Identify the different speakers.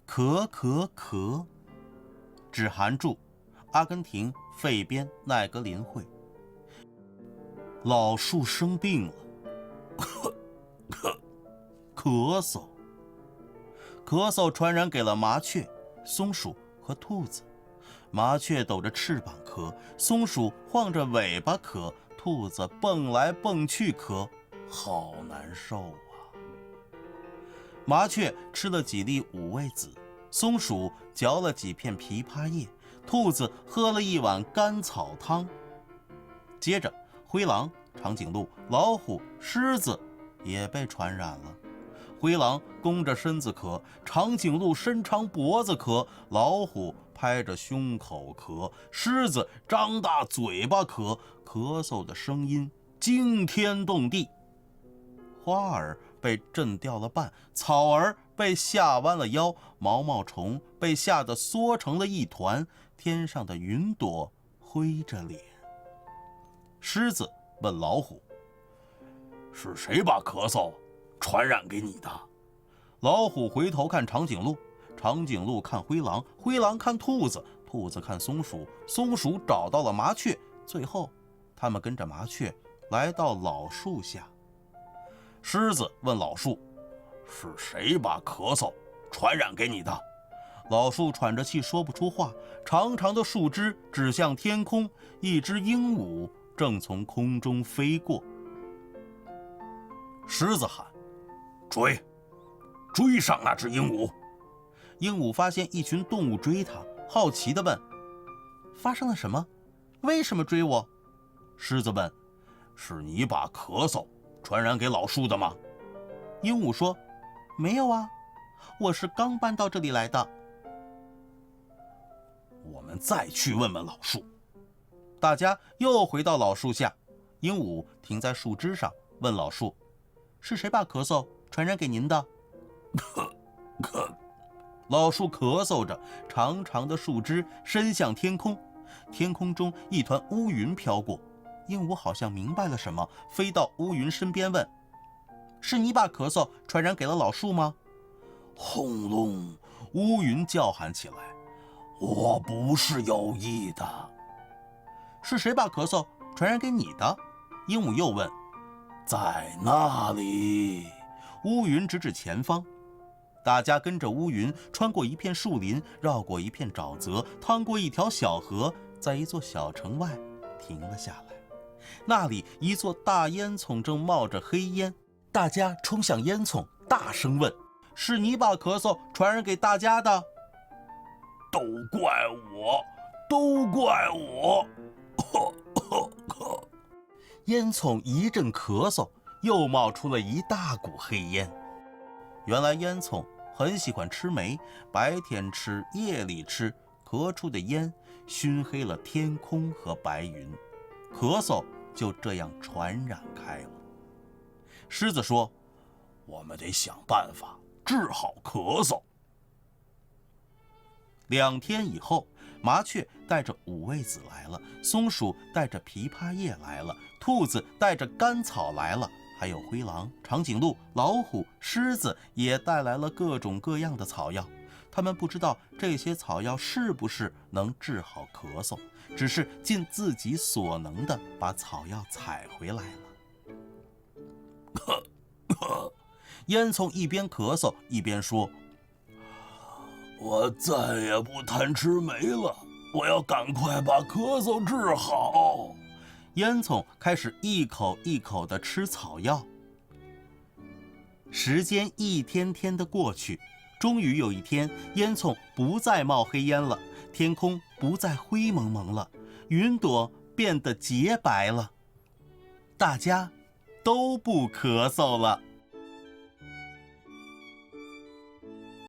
Speaker 1: 咳，只含注阿根廷费边奈格林会。老树生病了，咳嗽传染给了麻雀、松鼠和兔子。麻雀抖着翅膀咳，松鼠晃着尾巴咳，兔子蹦来蹦去咳，好难受啊！麻雀吃了几粒五味子，松鼠嚼了几片枇杷叶，兔子喝了一碗甘草汤。接着，灰狼、长颈鹿、老虎、狮子也被传染了。灰狼弓着身子咳，长颈鹿伸长脖子咳，老虎拍着胸口咳，狮子张大嘴巴咳，咳嗽的声音惊天动地。花儿被震掉了瓣，草儿被吓弯了腰，毛毛虫被吓得缩成了一团，天上的云朵灰着脸。狮子问老虎：“是谁把咳嗽传染给你的？”老虎回头看长颈鹿，长颈鹿看灰狼，灰狼看兔子，兔子看松鼠，松鼠找到了麻雀，最后他们跟着麻雀来到老树下。狮子问老树：“是谁把咳嗽传染给你的？”老树喘着气说不出话，长长的树枝指向天空，一只鹦鹉正从空中飞过。狮子喊：“追上那只鹦鹉！”鹦鹉发现一群动物追它，好奇地问：“发生了什么？为什么追我？”狮子问：“是你把咳嗽传染给老树的吗？”鹦鹉说：“没有啊，我是刚搬到这里来的。”我们再去问问老树。大家又回到老树下，鹦鹉停在树枝上，问老树：“是谁把咳嗽传染给您的？”老树咳嗽着，长长的树枝伸向天空，天空中一团乌云飘过。鹦鹉好像明白了什么，飞到乌云身边问：“是你把咳嗽传染给了老树吗？”轰隆，乌云叫喊起来：“我不是有意的。”是谁把咳嗽传染给你的？鹦鹉又问。在那里，乌云指指前方。大家跟着乌云穿过一片树林，绕过一片沼泽，趟过一条小河，在一座小城外停了下来。那里一座大烟囱正冒着黑烟，大家冲向烟囱，大声问：“是你把咳嗽传染给大家的？”都怪我，都怪我！烟囱一阵咳嗽，又冒出了一大股黑烟。原来烟囱很喜欢吃煤，白天吃，夜里吃，咳出的烟熏黑了天空和白云，咳嗽就这样传染开了。狮子说：“我们得想办法治好咳嗽。”2天以后，麻雀带着五味子来了，松鼠带着枇杷叶来了，兔子带着甘草来了，还有灰狼、长颈鹿、老虎、狮子也带来了各种各样的草药。他们不知道这些草药是不是能治好咳嗽，只是尽自己所能的把草药采回来了。烟囱一边咳嗽一边说：“我再也不贪吃煤了，我要赶快把咳嗽治好。”烟囱开始一口一口地吃草药。时间一天天的过去，终于有一天，烟囱不再冒黑烟了，天空不再灰蒙蒙了，云朵变得洁白了，大家都不咳嗽了。